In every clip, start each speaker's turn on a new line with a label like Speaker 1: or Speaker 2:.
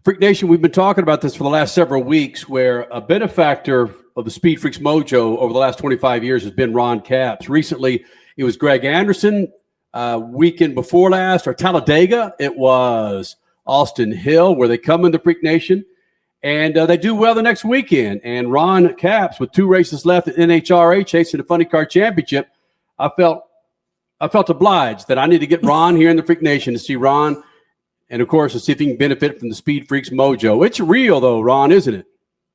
Speaker 1: Freak Nation, we've been talking about this for the last several weeks, where a benefactor of the SpeedFreaks mojo over the last 25 years has been Ron Capps. Recently, it was Greg Anderson. Weekend before last, or Talladega, it was Austin Hill, where they come in the Freak Nation, and they do well the next weekend. And Ron Capps, with 2 races left at NHRA, chasing the Funny Car Championship, I felt obliged that I need to get Ron here in the Freak Nation to see Ron, and of course, to see if he can benefit from the SpeedFreaks mojo. It's real, though, Ron, isn't it?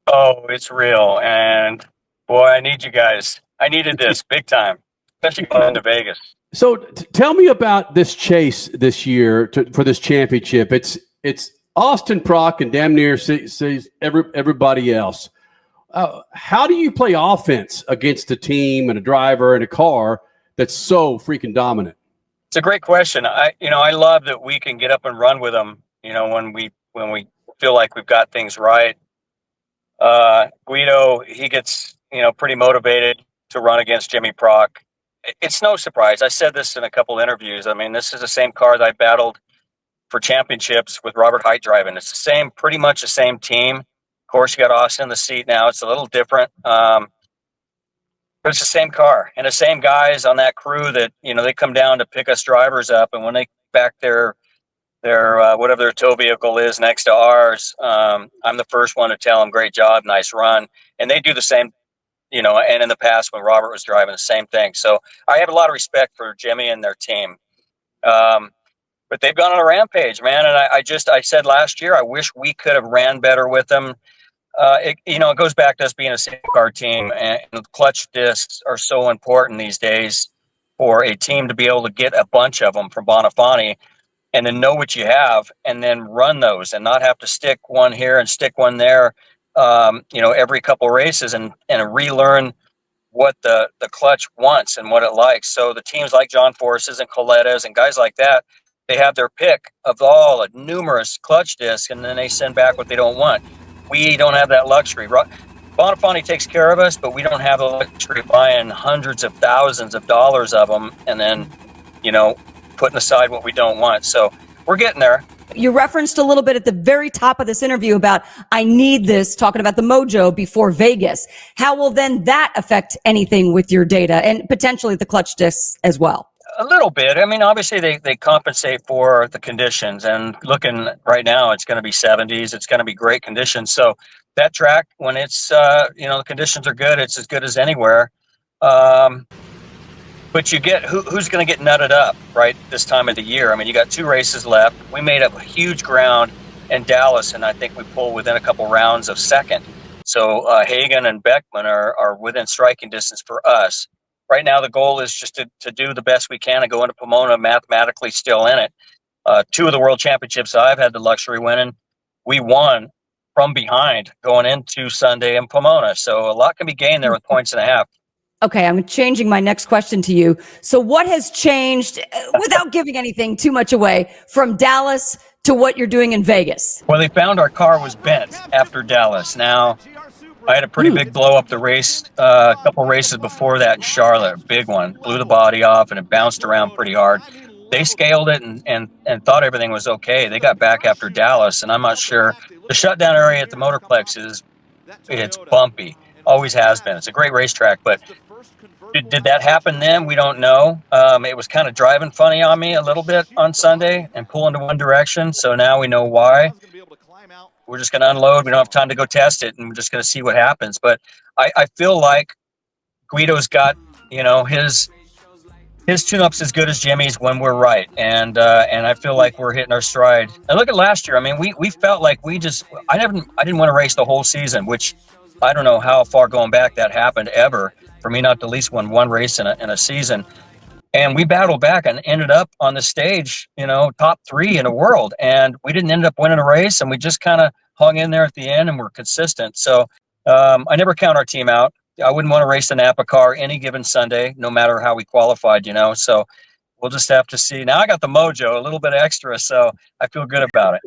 Speaker 2: Oh, it's real. And boy, I need you guys. I needed this big time, especially going to Vegas.
Speaker 1: So tell me about this chase this year for this championship. It's Austin Prock and damn near sees everybody else. How do you play offense against a team and a driver and a car that's so freaking dominant?
Speaker 2: It's a great question. I love that we can get up and run with them. When we feel like we've got things right. Guido, he gets pretty motivated to run against Jimmy Prock. It's no surprise. I said this in a couple interviews. I mean, this is the same car that I battled for championships with Robert Hight driving. It's pretty much the same team. Of course, you got Austin in the seat now. It's a little different. But it's the same car and the same guys on that crew that, they come down to pick us drivers up. And when they back their whatever their tow vehicle is next to ours, I'm the first one to tell them, great job, nice run. And they do the same, and in the past when Robert was driving, the same thing. So I have a lot of respect for Jimmy and their team. But they've gone on a rampage, man. And I said last year, I wish we could have ran better with them. It goes back to us being a single car team, and clutch discs are so important these days for a team to be able to get a bunch of them from Bonifani and then know what you have and then run those and not have to stick one here and stick one there, every couple races and relearn what the clutch wants and what it likes. So the teams like John Force's and Coletta's and guys like that, they have their pick of all the numerous clutch discs, and then they send back what they don't want. We don't have that luxury. Bonifani takes care of us, but we don't have the luxury of buying hundreds of thousands of dollars of them and then, putting aside what we don't want. So we're getting there.
Speaker 3: You referenced a little bit at the very top of this interview about, I need this, talking about the mojo before Vegas. How will then that affect anything with your data and potentially the clutch discs as well?
Speaker 2: A little bit. I mean, obviously they compensate for the conditions, and looking right now, it's going to be 70s. It's going to be great conditions. So that track, when it's, the conditions are good, it's as good as anywhere. But you get who's going to get nutted up right this time of the year. I mean, you got 2 races left. We made up huge ground in Dallas, and I think we pulled within a couple rounds of second. So Hagan and Beckman are within striking distance for us. Right now, the goal is just to do the best we can and go into Pomona mathematically still in it. 2 of the world championships I've had the luxury winning, we won from behind going into Sunday in Pomona. So a lot can be gained there with points and a half.
Speaker 3: Okay, I'm changing my next question to you. So what has changed, without giving anything too much away, from Dallas to what you're doing in Vegas?
Speaker 2: Well, they found our car was bent after Dallas. Now, I had a pretty big blow up the race, a couple races before that in Charlotte, big one. Blew the body off and it bounced around pretty hard. They scaled it and thought everything was okay. They got back after Dallas, and I'm not sure. The shutdown area at the Motorplex it's bumpy. Always has been. It's a great racetrack, but did that happen then? We don't know. It was kind of driving funny on me a little bit on Sunday and pulling to one direction. So now we know why. We're just going to unload. We don't have time to go test it, and we're just going to see what happens. But I feel like Guido's got, his tune-up's as good as Jimmy's when we're right. And I feel like we're hitting our stride. And look at last year. I mean, we felt like I didn't want to race the whole season, which I don't know how far going back that happened ever for me not to at least win one race in a season. And we battled back and ended up on the stage, top 3 in the world. And we didn't end up winning a race, and we just kind of hung in there at the end and were consistent. So I never count our team out. I wouldn't want to race the Napa car any given Sunday, no matter how we qualified, So we'll just have to see. Now I got the mojo, a little bit extra, so I feel good about it.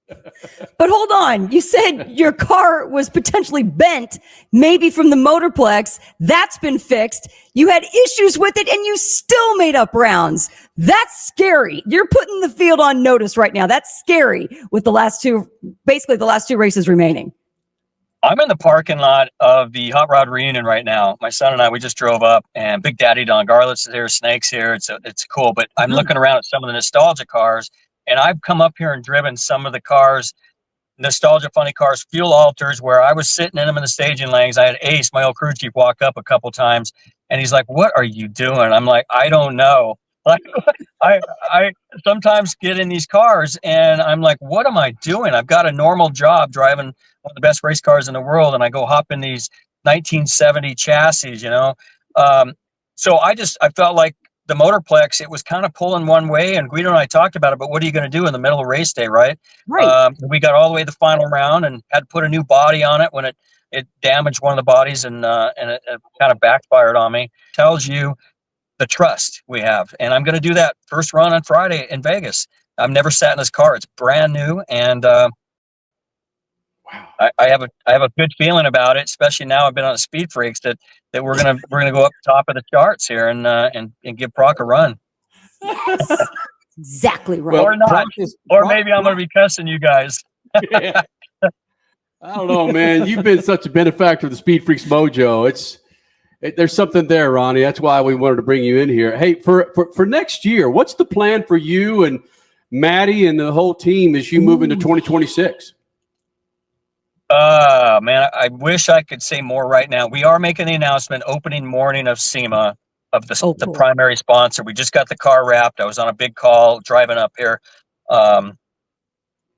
Speaker 3: But hold on. You said your car was potentially bent, maybe from the Motorplex. That's been fixed. You had issues with it and you still made up rounds. That's scary. You're putting the field on notice right now. That's scary with the last two races remaining.
Speaker 2: I'm in the parking lot of the Hot Rod Reunion right now. My son and I, we just drove up, and Big Daddy Don Garlitz is here, Snake's here. It's cool. But I'm looking around at some of the nostalgia cars, and I've come up here and driven some of the cars, nostalgia funny cars, fuel alters, where I was sitting in them in the staging lanes. I had Ace, my old crew chief, walk up a couple times, and he's like, "What are you doing?" I'm like, "I don't know." Like, I sometimes get in these cars and I'm like, what am I doing? I've got a normal job driving one of the best race cars in the world, and I go hop in these 1970 chassis, so I felt like the Motorplex, it was kind of pulling one way, and Guido and I talked about it, but what are you going to do in the middle of race day, right? We got all the way to the final round and had to put a new body on it when it damaged one of the bodies, and it kind of backfired on me. Tells you the trust we have, and I'm going to do that first run on Friday in Vegas. I've never sat in this car; it's brand new, and wow, I have a good feeling about it. Especially now, I've been on SpeedFreaks that we're gonna go up top of the charts here and give Prock a run.
Speaker 3: Exactly right.
Speaker 2: Or not, maybe I'm going to be cussing you guys.
Speaker 1: Yeah. I don't know, man. You've been such a benefactor of the SpeedFreaks mojo. There's something there, Ronnie. That's why we wanted to bring you in here. Hey, for next year, what's the plan for you and Maddie and the whole team as you move into 2026?
Speaker 2: Man, I wish I could say more right now. We are making the announcement opening morning of SEMA, of the primary sponsor. We just got the car wrapped. I was on a big call driving up here on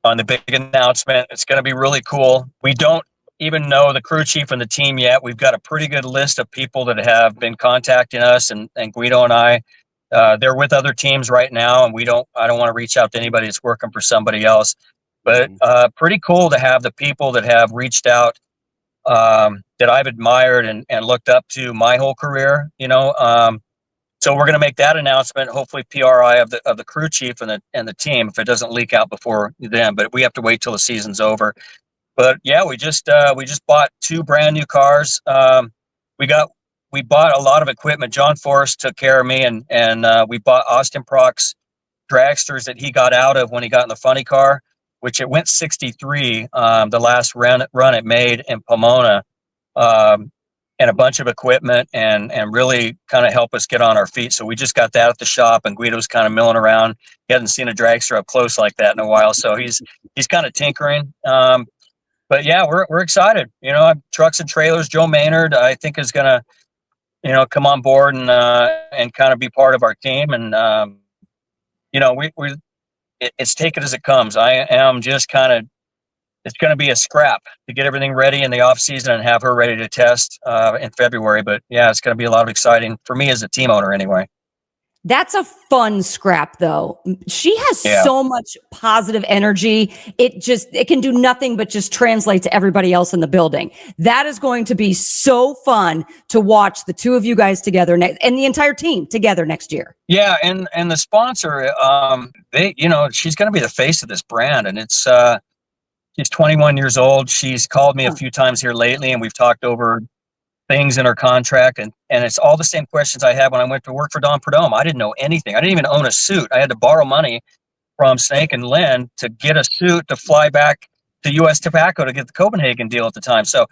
Speaker 2: the big announcement. It's going to be really cool. We don't even know the crew chief and the team yet. We've got a pretty good list of people that have been contacting us, and Guido and I, they're with other teams right now, and I don't want to reach out to anybody that's working for somebody else, but pretty cool to have the people that have reached out, that I've admired and looked up to my whole career, so we're going to make that announcement, hopefully PRI of the crew chief and the team, if it doesn't leak out before then, but we have to wait till the season's over. But yeah, we just bought 2 brand new cars. We bought a lot of equipment. John Forrest took care of me, and we bought Austin Prock's dragsters that he got out of when he got in the funny car, which it went 63, the last run it made in Pomona, and a bunch of equipment and really kind of help us get on our feet. So we just got that at the shop, and Guido's kind of milling around. He hasn't seen a dragster up close like that in a while, so he's kind of tinkering. But yeah, we're excited. Trucks and Trailers, Joe Maynard, I think is going to, come on board and kind of be part of our team. And, it's take it as it comes. I am just it's going to be a scrap to get everything ready in the off season and have her ready to test in February. But yeah, it's going to be a lot of exciting for me as a team owner anyway.
Speaker 3: That's a fun scrap, though. She has so much positive energy. It can do nothing but just translate to everybody else in the building. That is going to be so fun to watch the two of you guys together and the entire team together next year. Yeah.
Speaker 2: And the sponsor, she's going to be the face of this brand, and it's, she's 21 years old. She's called me a few times here lately, and we've talked over things in her contract, and it's all the same questions I had when I went to work for Don Prudhomme. I didn't know anything. I didn't even own a suit. I had to borrow money from Snake and Lynn to get a suit to fly back to U.S. Tobacco to get the Copenhagen deal at the time. So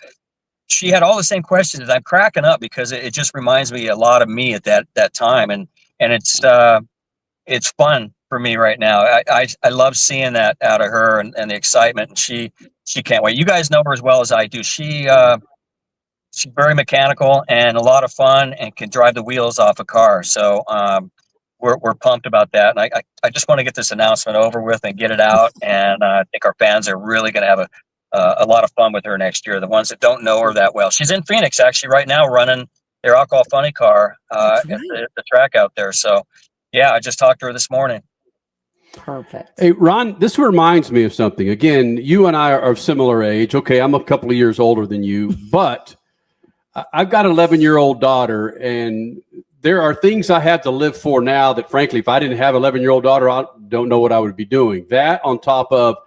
Speaker 2: she had all the same questions. I'm cracking up because it just reminds me a lot of me at that time, and it's fun for me right now. I love seeing that out of her and the excitement, and she can't wait. You guys know her as well as I do. She's very mechanical and a lot of fun and can drive the wheels off a car. So we're pumped about that. And I just want to get this announcement over with and get it out. And I think our fans are really going to have a lot of fun with her next year. The ones that don't know her that well. She's in Phoenix actually right now running their alcohol funny car at the track out there. So yeah, I just talked to her this morning.
Speaker 3: Perfect.
Speaker 1: Hey, Ron, this reminds me of something. Again, you and I are of similar age. Okay, I'm a couple of years older than you, but I've got an 11-year-old daughter, and there are things I have to live for now that, frankly, if I didn't have an 11-year-old daughter, I don't know what I would be doing. That on top of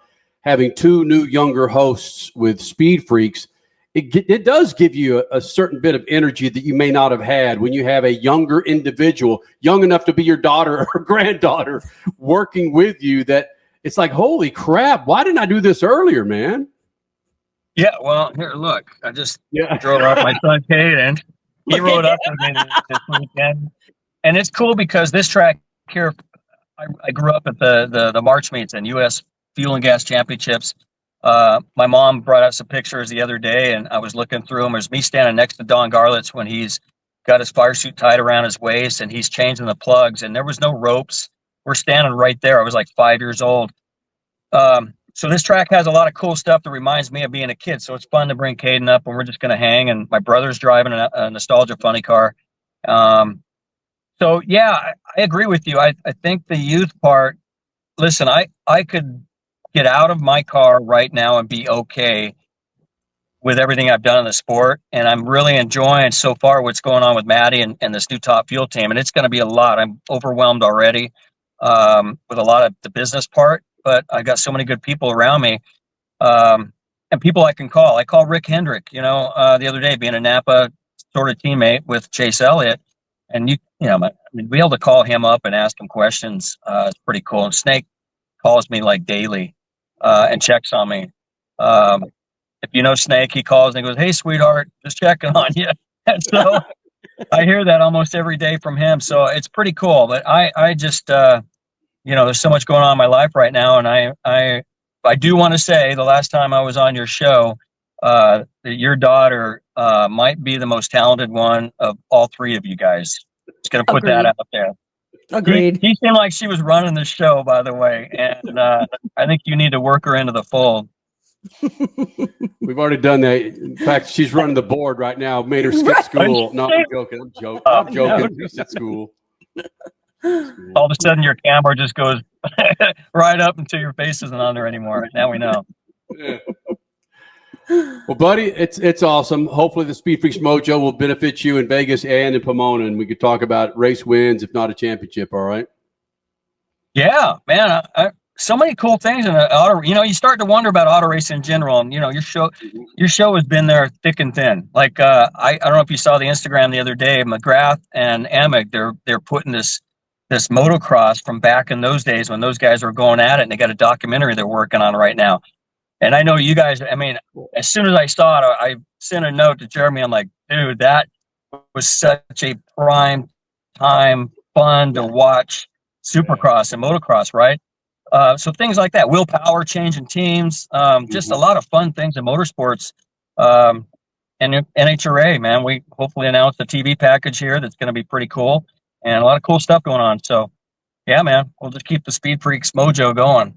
Speaker 1: having two new younger hosts with Speed Freaks, it does give you a certain bit of energy that you may not have had when you have a younger individual, young enough to be your daughter or granddaughter, working with you, that it's like, holy crap, why didn't I do this earlier, man?
Speaker 2: Yeah, well, here, look, I just drove up my son Caden. He rode up with me this weekend. And it's cool because this track here, I grew up at the March meets and U.S. Fuel and Gas Championships. My mom brought out some pictures the other day, and I was looking through them. There's me standing next to Don Garlitz when he's got his fire suit tied around his waist, and he's changing the plugs, and there was no ropes. We're standing right there. I was like 5 years old. So this track has a lot of cool stuff that reminds me of being a kid. So it's fun to bring Caden up, and we're just going to hang. And my brother's driving a nostalgia funny car. So yeah, I agree with you. I think the youth part. Listen, I could get out of my car right now and be okay with everything I've done in the sport, and I'm really enjoying so far what's going on with Maddie and this new Top Fuel team. And it's going to be a lot. I'm overwhelmed already with a lot of the business part. But I got so many good people around me, and people I can call. I call Rick Hendrick, the other day, being a Napa sort of teammate with Chase Elliott, and be able to call him up and ask him questions. It's pretty cool. And Snake calls me like daily and checks on me. If you know Snake, he calls and he goes, "Hey, sweetheart, just checking on you." And so I hear that almost every day from him. So it's pretty cool. But I just there's so much going on in my life right now, and I do want to say the last time I was on your show, that your daughter might be the most talented one of all three of you guys. Just going to put that out there.
Speaker 3: Agreed.
Speaker 2: He seemed like she was running the show, by the way, and I think you need to work her into the fold.
Speaker 1: We've already done that. In fact, she's running the board right now. Made her skip school. No, I'm joking. I'm joking. She's at school.
Speaker 2: All of a sudden, your camera just goes right up until your face isn't on there anymore. Now we know.
Speaker 1: Yeah. Well, buddy, it's awesome. Hopefully, the Speed Freaks Mojo will benefit you in Vegas and in Pomona, and we could talk about race wins, if not a championship. All right.
Speaker 2: Yeah, man. So many cool things in auto. You start to wonder about auto racing in general, and your show has been there thick and thin. Like I don't know if you saw the Instagram the other day. McGrath and Amick, they're putting this motocross from back in those days when those guys were going at it, and they got a documentary they're working on right now. And I know you guys. I mean, as soon as I saw it, I sent a note to Jeremy. I'm like, dude, that was such a prime time fun to watch Supercross and motocross, right? So things like that, willpower, changing teams, just a lot of fun things in motorsports. And NHRA, man, we hopefully announced a TV package here that's going to be pretty cool, and a lot of cool stuff going on. So, yeah, man, we'll just keep the Speed Freaks mojo going.